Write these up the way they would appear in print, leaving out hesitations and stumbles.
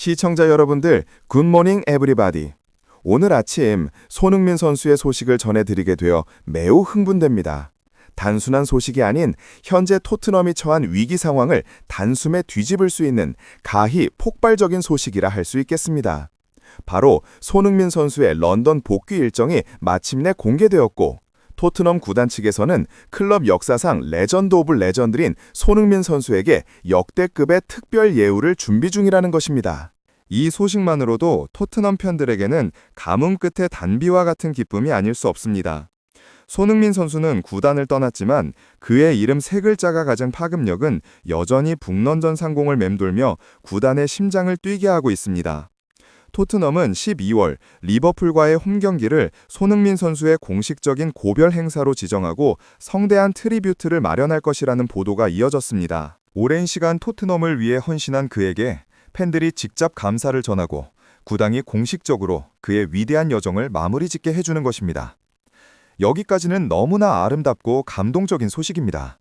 시청자 여러분들, 굿모닝 에브리바디. 오늘 아침 손흥민 선수의 소식을 전해드리게 되어 매우 흥분됩니다. 단순한 소식이 아닌 현재 토트넘이 처한 위기 상황을 단숨에 뒤집을 수 있는 가히 폭발적인 소식이라 할 수 있겠습니다. 바로 손흥민 선수의 런던 복귀 일정이 마침내 공개되었고, 토트넘 구단 측에서는 클럽 역사상 레전드 오브 레전드인 손흥민 선수에게 역대급의 특별 예우를 준비 중이라는 것입니다. 이 소식만으로도 토트넘 팬들에게는 가뭄 끝의 단비와 같은 기쁨이 아닐 수 없습니다. 손흥민 선수는 구단을 떠났지만 그의 이름 세 글자가 가진 파급력은 여전히 북런던 상공을 맴돌며 구단의 심장을 뛰게 하고 있습니다. 토트넘은 12월 리버풀과의 홈 경기를 손흥민 선수의 공식적인 고별 행사로 지정하고 성대한 트리뷰트를 마련할 것이라는 보도가 이어졌습니다. 오랜 시간 토트넘을 위해 헌신한 그에게 팬들이 직접 감사를 전하고 구단이 공식적으로 그의 위대한 여정을 마무리 짓게 해주는 것입니다. 여기까지는 너무나 아름답고 감동적인 소식입니다.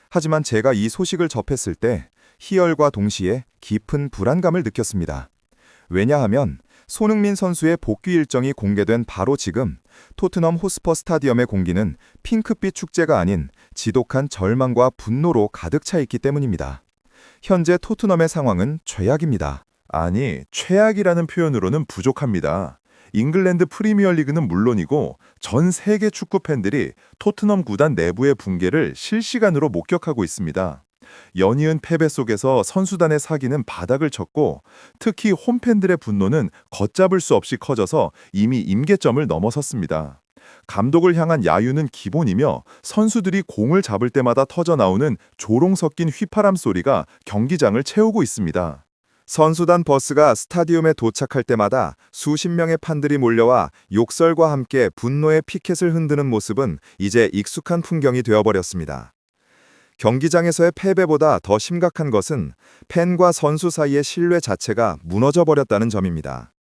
하지만 제가 이 소식을 접했을 때 희열과 동시에 깊은 불안감을 느꼈습니다. 왜냐하면 손흥민 선수의 복귀 일정이 공개된 바로 지금 토트넘 호스퍼 스타디움의 공기는 핑크빛 축제가 아닌 지독한 절망과 분노로 가득 차 있기 때문입니다. 현재 토트넘의 상황은 최악입니다. 아니, 최악이라는 표현으로는 부족합니다. 잉글랜드 프리미어리그는 물론이고 전 세계 축구 팬들이 토트넘 구단 내부의 붕괴를 실시간으로 목격하고 있습니다. 연이은 패배 속에서 선수단의 사기는 바닥을 쳤고 특히 홈팬들의 분노는 걷잡을 수 없이 커져서 이미 임계점을 넘어섰습니다. 감독을 향한 야유는 기본이며 선수들이 공을 잡을 때마다 터져나오는 조롱 섞인 휘파람 소리가 경기장을 채우고 있습니다. 선수단 버스가 스타디움에 도착할 때마다 수십 명의 팬들이 몰려와 욕설과 함께 분노의 피켓을 흔드는 모습은 이제 익숙한 풍경이 되어버렸습니다. 경기장에서의 패배보다 더 심각한 것은 팬과 선수 사이의 신뢰 자체가 무너져버렸다는 점입니다.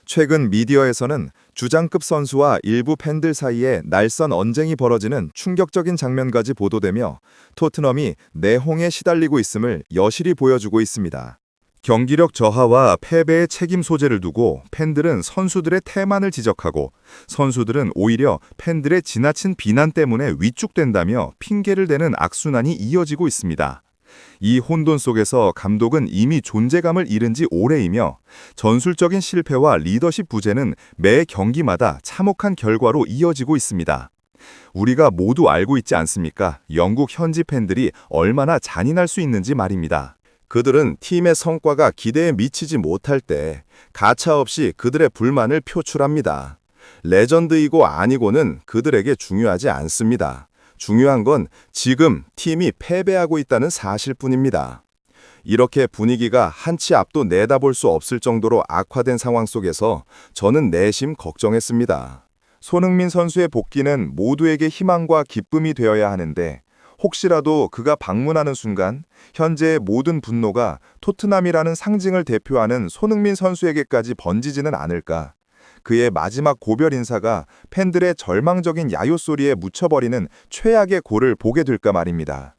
최근 미디어에서는 주장급 선수와 일부 팬들 사이에 날선 언쟁이 벌어지는 충격적인 장면까지 보도되며 토트넘이 내홍에 시달리고 있음을 여실히 보여주고 있습니다. 경기력 저하와 패배의 책임 소재를 두고 팬들은 선수들의 태만을 지적하고 선수들은 오히려 팬들의 지나친 비난 때문에 위축된다며 핑계를 대는 악순환이 이어지고 있습니다. 이 혼돈 속에서 감독은 이미 존재감을 잃은 지 오래이며 전술적인 실패와 리더십 부재는 매 경기마다 참혹한 결과로 이어지고 있습니다. 우리가 모두 알고 있지 않습니까? 영국 현지 팬들이 얼마나 잔인할 수 있는지 말입니다. 그들은 팀의 성과가 기대에 미치지 못할 때 가차없이 그들의 불만을 표출합니다. 레전드이고 아니고는 그들에게 중요하지 않습니다. 중요한 건 지금 팀이 패배하고 있다는 사실뿐입니다. 이렇게 분위기가 한치 앞도 내다볼 수 없을 정도로 악화된 상황 속에서 저는 내심 걱정했습니다. 손흥민 선수의 복귀는 모두에게 희망과 기쁨이 되어야 하는데 혹시라도 그가 방문하는 순간 현재의 모든 분노가 토트넘이라는 상징을 대표하는 손흥민 선수에게까지 번지지는 않을까. 그의 마지막 고별 인사가 팬들의 절망적인 야유 소리에 묻혀버리는 최악의 골을 보게 될까 말입니다.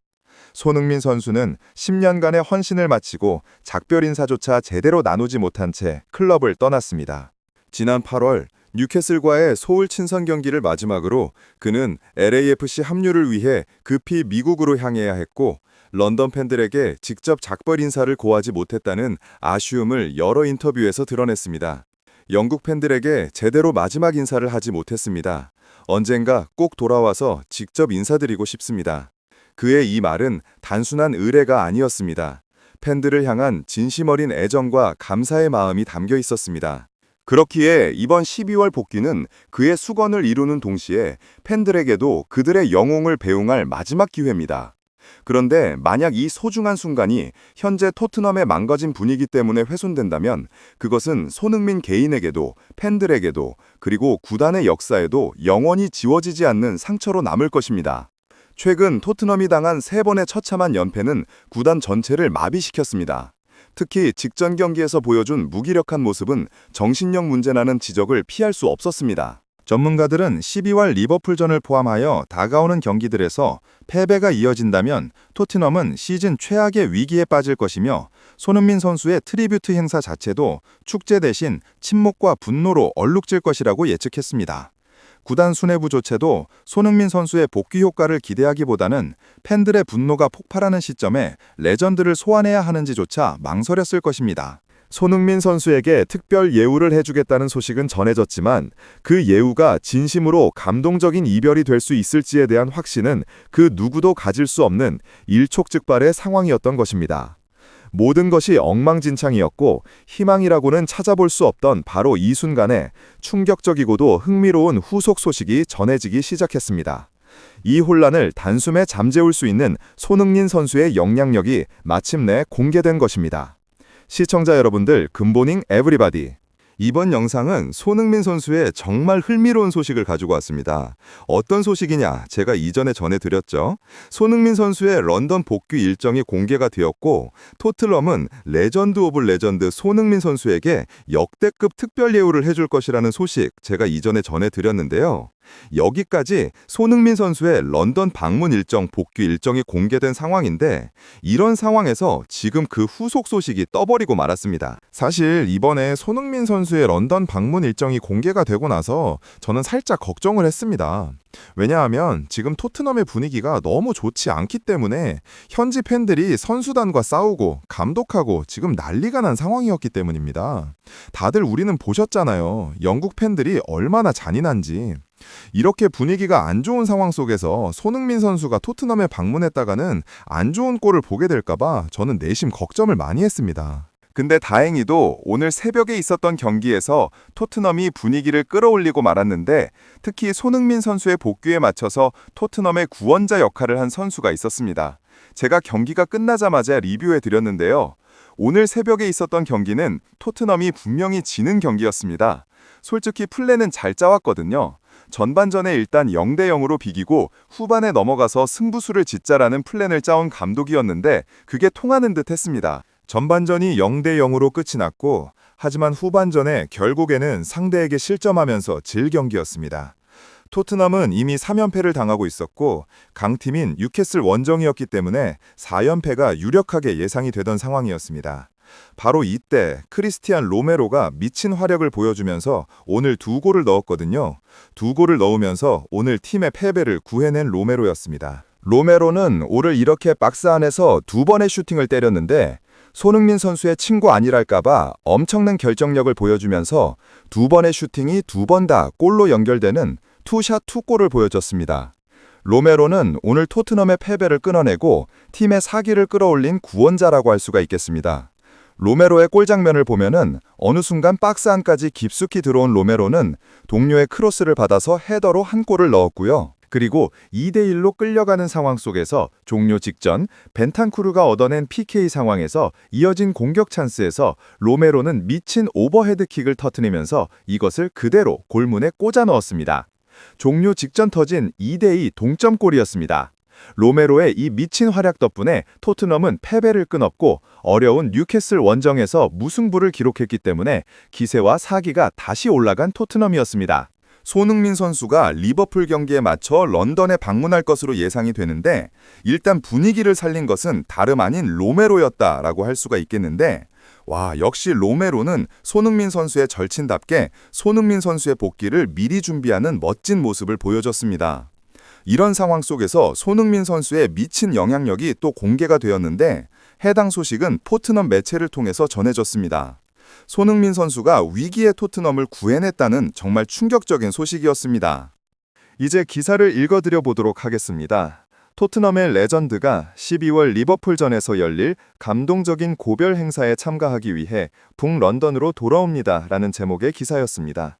손흥민 선수는 10년간의 헌신을 마치고 작별 인사조차 제대로 나누지 못한 채 클럽을 떠났습니다. 지난 8월 뉴캐슬과의 소울 친선 경기를 마지막으로 그는 LAFC 합류를 위해 급히 미국으로 향해야 했고 런던 팬들에게 직접 작별 인사를 고하지 못했다는 아쉬움을 여러 인터뷰에서 드러냈습니다. 영국 팬들에게 제대로 마지막 인사를 하지 못했습니다. 언젠가 꼭 돌아와서 직접 인사드리고 싶습니다. 그의 이 말은 단순한 의뢰가 아니었습니다. 팬들을 향한 진심 어린 애정과 감사의 마음이 담겨 있었습니다. 그렇기에 이번 12월 복귀는 그의 수건을 이루는 동시에 팬들에게도 그들의 영웅을 배웅할 마지막 기회입니다. 그런데 만약 이 소중한 순간이 현재 토트넘의 망가진 분위기 때문에 훼손된다면 그것은 손흥민 개인에게도 팬들에게도 그리고 구단의 역사에도 영원히 지워지지 않는 상처로 남을 것입니다. 최근 토트넘이 당한 3번의 처참한 연패는 구단 전체를 마비시켰습니다. 특히 직전 경기에서 보여준 무기력한 모습은 정신력 문제라는 지적을 피할 수 없었습니다. 전문가들은 12월 리버풀전을 포함하여 다가오는 경기들에서 패배가 이어진다면 토트넘은 시즌 최악의 위기에 빠질 것이며 손흥민 선수의 트리뷰트 행사 자체도 축제 대신 침묵과 분노로 얼룩질 것이라고 예측했습니다. 구단 수뇌부조차도 손흥민 선수의 복귀 효과를 기대하기보다는 팬들의 분노가 폭발하는 시점에 레전드를 소환해야 하는지조차 망설였을 것입니다. 손흥민 선수에게 특별 예우를 해주겠다는 소식은 전해졌지만 그 예우가 진심으로 감동적인 이별이 될 수 있을지에 대한 확신은 그 누구도 가질 수 없는 일촉즉발의 상황이었던 것입니다. 모든 것이 엉망진창이었고 희망이라고는 찾아볼 수 없던 바로 이 순간에 충격적이고도 흥미로운 후속 소식이 전해지기 시작했습니다. 이 혼란을 단숨에 잠재울 수 있는 손흥민 선수의 영향력이 마침내 공개된 것입니다. 시청자 여러분들, 굿모닝 에브리바디. 이번 영상은 손흥민 선수의 정말 흥미로운 소식을 가지고 왔습니다. 어떤 소식이냐? 제가 이전에 전해드렸죠. 손흥민 선수의 런던 복귀 일정이 공개가 되었고 토트넘은 레전드 오브 레전드 손흥민 선수에게 역대급 특별 예우를 해줄 것이라는 소식 제가 이전에 전해드렸는데요. 여기까지 손흥민 선수의 런던 방문 일정, 복귀 일정이 공개된 상황인데 이런 상황에서 지금 그 후속 소식이 떠버리고 말았습니다. 사실 이번에 손흥민 선수의 런던 방문 일정이 공개가 되고 나서 저는 살짝 걱정을 했습니다. 왜냐하면 지금 토트넘의 분위기가 너무 좋지 않기 때문에 현지 팬들이 선수단과 싸우고 감독하고 지금 난리가 난 상황이었기 때문입니다. 다들 우리는 보셨잖아요. 영국 팬들이 얼마나 잔인한지. 이렇게 분위기가 안 좋은 상황 속에서 손흥민 선수가 토트넘에 방문했다가는 안 좋은 꼴을 보게 될까봐 저는 내심 걱정을 많이 했습니다. 근데 다행히도 오늘 새벽에 있었던 경기에서 토트넘이 분위기를 끌어올리고 말았는데 특히 손흥민 선수의 복귀에 맞춰서 토트넘의 구원자 역할을 한 선수가 있었습니다. 제가 경기가 끝나자마자 리뷰해 드렸는데요. 오늘 새벽에 있었던 경기는 토트넘이 분명히 지는 경기였습니다. 솔직히 플랜은 잘 짜왔거든요. 전반전에 일단 0대 0으로 비기고 후반에 넘어가서 승부수를 짓자라는 플랜을 짜온 감독이었는데 그게 통하는 듯 했습니다. 전반전이 0대 0으로 끝이 났고 하지만 후반전에 결국에는 상대에게 실점하면서 질 경기였습니다. 토트넘은 이미 3연패를 당하고 있었고 강팀인 뉴캐슬 원정이었기 때문에 4연패가 유력하게 예상이 되던 상황이었습니다. 바로 이때 크리스티안 로메로가 미친 활약을 보여주면서 오늘 2골을 넣었거든요. 2골을 넣으면서 오늘 팀의 패배를 구해낸 로메로였습니다. 로메로는 오늘 이렇게 박스 안에서 2번의 슈팅을 때렸는데 손흥민 선수의 친구 아니랄까봐 엄청난 결정력을 보여주면서 2번의 슈팅이 2번 다 골로 연결되는 투샷 2골을 보여줬습니다. 로메로는 오늘 토트넘의 패배를 끊어내고 팀의 사기를 끌어올린 구원자라고 할 수가 있겠습니다. 로메로의 골 장면을 보면은 어느 순간 박스 안까지 깊숙이 들어온 로메로는 동료의 크로스를 받아서 헤더로 한 골을 넣었고요. 그리고 2대1로 끌려가는 상황 속에서 종료 직전 벤탄쿠르가 얻어낸 PK 상황에서 이어진 공격 찬스에서 로메로는 미친 오버헤드킥을 터뜨리면서 이것을 그대로 골문에 꽂아 넣었습니다. 종료 직전 터진 2대2 동점골이었습니다. 로메로의 이 미친 활약 덕분에 토트넘은 패배를 끊었고 어려운 뉴캐슬 원정에서 무승부를 기록했기 때문에 기세와 사기가 다시 올라간 토트넘이었습니다. 손흥민 선수가 리버풀 경기에 맞춰 런던에 방문할 것으로 예상이 되는데 일단 분위기를 살린 것은 다름 아닌 로메로였다라고 할 수가 있겠는데 와, 역시 로메로는 손흥민 선수의 절친답게 손흥민 선수의 복귀를 미리 준비하는 멋진 모습을 보여줬습니다. 이런 상황 속에서 손흥민 선수의 미친 영향력이 또 공개가 되었는데 해당 소식은 토트넘 매체를 통해서 전해졌습니다. 손흥민 선수가 위기의 토트넘을 구해냈다는 정말 충격적인 소식이었습니다. 이제 기사를 읽어드려 보도록 하겠습니다. 토트넘의 레전드가 12월 리버풀전에서 열릴 감동적인 고별 행사에 참가하기 위해 북런던으로 돌아옵니다. 라는 제목의 기사였습니다.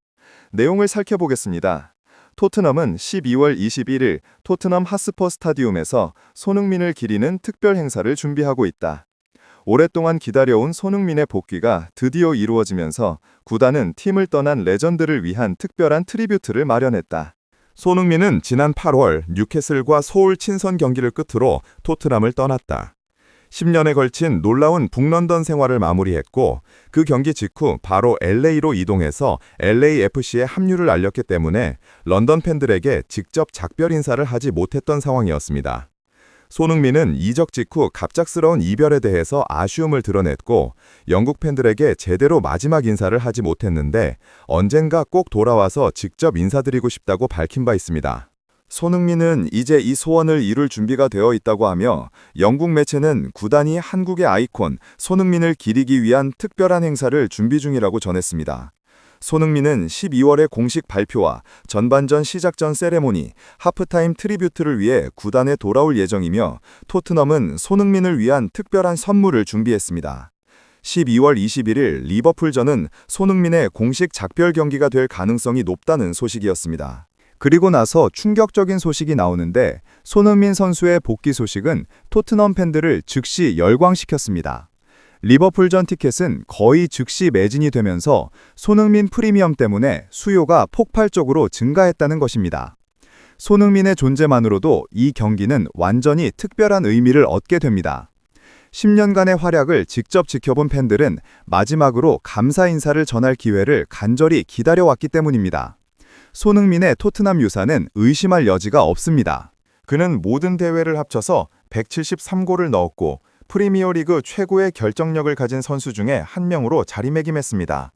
내용을 살펴보겠습니다. 토트넘은 12월 21일 토트넘 핫스퍼 스타디움에서 손흥민을 기리는 특별 행사를 준비하고 있다. 오랫동안 기다려온 손흥민의 복귀가 드디어 이루어지면서 구단은 팀을 떠난 레전드를 위한 특별한 트리뷰트를 마련했다. 손흥민은 지난 8월 뉴캐슬과 서울 친선 경기를 끝으로 토트넘을 떠났다. 10년에 걸친 놀라운 북런던 생활을 마무리했고 그 경기 직후 바로 LA로 이동해서 LAFC에 합류를 알렸기 때문에 런던 팬들에게 직접 작별 인사를 하지 못했던 상황이었습니다. 손흥민은 이적 직후 갑작스러운 이별에 대해서 아쉬움을 드러냈고 영국 팬들에게 제대로 마지막 인사를 하지 못했는데 언젠가 꼭 돌아와서 직접 인사드리고 싶다고 밝힌 바 있습니다. 손흥민은 이제 이 소원을 이룰 준비가 되어 있다고 하며 영국 매체는 구단이 한국의 아이콘 손흥민을 기리기 위한 특별한 행사를 준비 중이라고 전했습니다. 손흥민은 12월에 공식 발표와 전반전 시작 전 세레모니, 하프타임 트리뷰트를 위해 구단에 돌아올 예정이며 토트넘은 손흥민을 위한 특별한 선물을 준비했습니다. 12월 21일 리버풀전은 손흥민의 공식 작별 경기가 될 가능성이 높다는 소식이었습니다. 그리고 나서 충격적인 소식이 나오는데 손흥민 선수의 복귀 소식은 토트넘 팬들을 즉시 열광시켰습니다. 리버풀전 티켓은 거의 즉시 매진이 되면서 손흥민 프리미엄 때문에 수요가 폭발적으로 증가했다는 것입니다. 손흥민의 존재만으로도 이 경기는 완전히 특별한 의미를 얻게 됩니다. 10년간의 활약을 직접 지켜본 팬들은 마지막으로 감사 인사를 전할 기회를 간절히 기다려왔기 때문입니다. 손흥민의 토트넘 유사는 의심할 여지가 없습니다. 그는 모든 대회를 합쳐서 173골을 넣었고 프리미어리그 최고의 결정력을 가진 선수 중에 한 명으로 자리매김했습니다.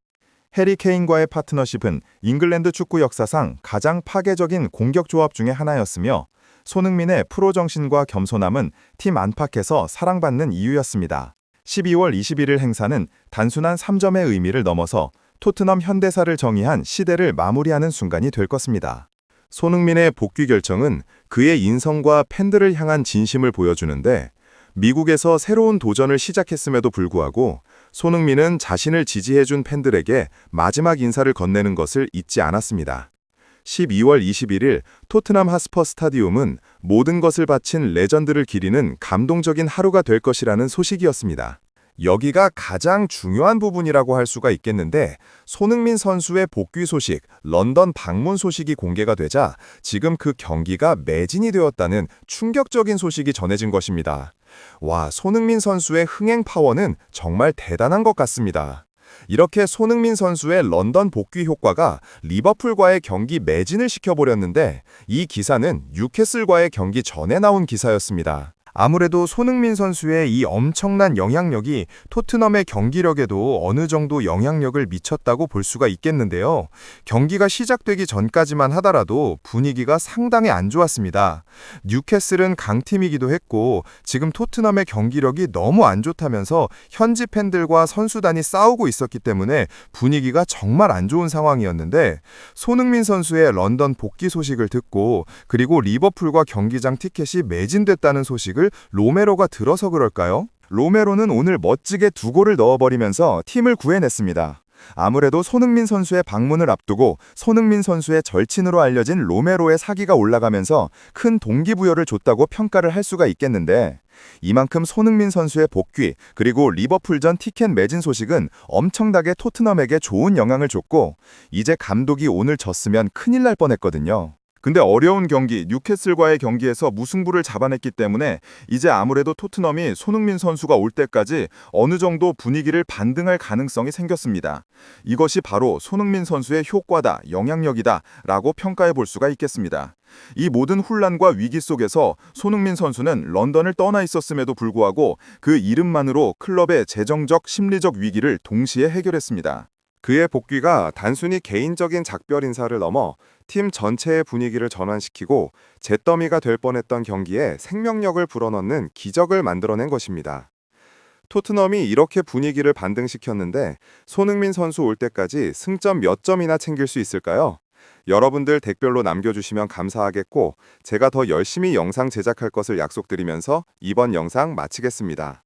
해리 케인과의 파트너십은 잉글랜드 축구 역사상 가장 파괴적인 공격 조합 중에 하나였으며 손흥민의 프로 정신과 겸손함은 팀 안팎에서 사랑받는 이유였습니다. 12월 21일 행사는 단순한 3점의 의미를 넘어서 토트넘 현대사를 정의한 시대를 마무리하는 순간이 될 것입니다. 손흥민의 복귀 결정은 그의 인성과 팬들을 향한 진심을 보여주는데 미국에서 새로운 도전을 시작했음에도 불구하고 손흥민은 자신을 지지해준 팬들에게 마지막 인사를 건네는 것을 잊지 않았습니다. 12월 21일 토트넘 하스퍼 스타디움은 모든 것을 바친 레전드를 기리는 감동적인 하루가 될 것이라는 소식이었습니다. 여기가 가장 중요한 부분이라고 할 수가 있겠는데 손흥민 선수의 복귀 소식, 런던 방문 소식이 공개가 되자 지금 그 경기가 매진이 되었다는 충격적인 소식이 전해진 것입니다. 와, 손흥민 선수의 흥행 파워는 정말 대단한 것 같습니다. 이렇게 손흥민 선수의 런던 복귀 효과가 리버풀과의 경기 매진을 시켜버렸는데 이 기사는 뉴캐슬과의 경기 전에 나온 기사였습니다. 아무래도 손흥민 선수의 이 엄청난 영향력이 토트넘의 경기력에도 어느 정도 영향력을 미쳤다고 볼 수가 있겠는데요. 경기가 시작되기 전까지만 하더라도 분위기가 상당히 안 좋았습니다. 뉴캐슬은 강팀이기도 했고 지금 토트넘의 경기력이 너무 안 좋다면서 현지 팬들과 선수단이 싸우고 있었기 때문에 분위기가 정말 안 좋은 상황이었는데 손흥민 선수의 런던 복귀 소식을 듣고 그리고 리버풀과 경기장 티켓이 매진됐다는 소식을 로메로가 들어서 그럴까요? 로메로는 오늘 멋지게 2골을 넣어버리면서 팀을 구해냈습니다. 아무래도 손흥민 선수의 방문을 앞두고 손흥민 선수의 절친으로 알려진 로메로의 사기가 올라가면서 큰 동기부여를 줬다고 평가를 할 수가 있겠는데 이만큼 손흥민 선수의 복귀 그리고 리버풀전 티켓 매진 소식은 엄청나게 토트넘에게 좋은 영향을 줬고 이제 감독이 오늘 졌으면 큰일 날 뻔했거든요. 근데 어려운 경기, 뉴캐슬과의 경기에서 무승부를 잡아냈기 때문에 이제 아무래도 토트넘이 손흥민 선수가 올 때까지 어느 정도 분위기를 반등할 가능성이 생겼습니다. 이것이 바로 손흥민 선수의 효과다, 영향력이다 라고 평가해 볼 수가 있겠습니다. 이 모든 혼란과 위기 속에서 손흥민 선수는 런던을 떠나 있었음에도 불구하고 그 이름만으로 클럽의 재정적, 심리적 위기를 동시에 해결했습니다. 그의 복귀가 단순히 개인적인 작별 인사를 넘어 팀 전체의 분위기를 전환시키고 잿더미가 될 뻔했던 경기에 생명력을 불어넣는 기적을 만들어낸 것입니다. 토트넘이 이렇게 분위기를 반등시켰는데 손흥민 선수 올 때까지 승점 몇 점이나 챙길 수 있을까요? 여러분들 댓글로 남겨주시면 감사하겠고 제가 더 열심히 영상 제작할 것을 약속드리면서 이번 영상 마치겠습니다.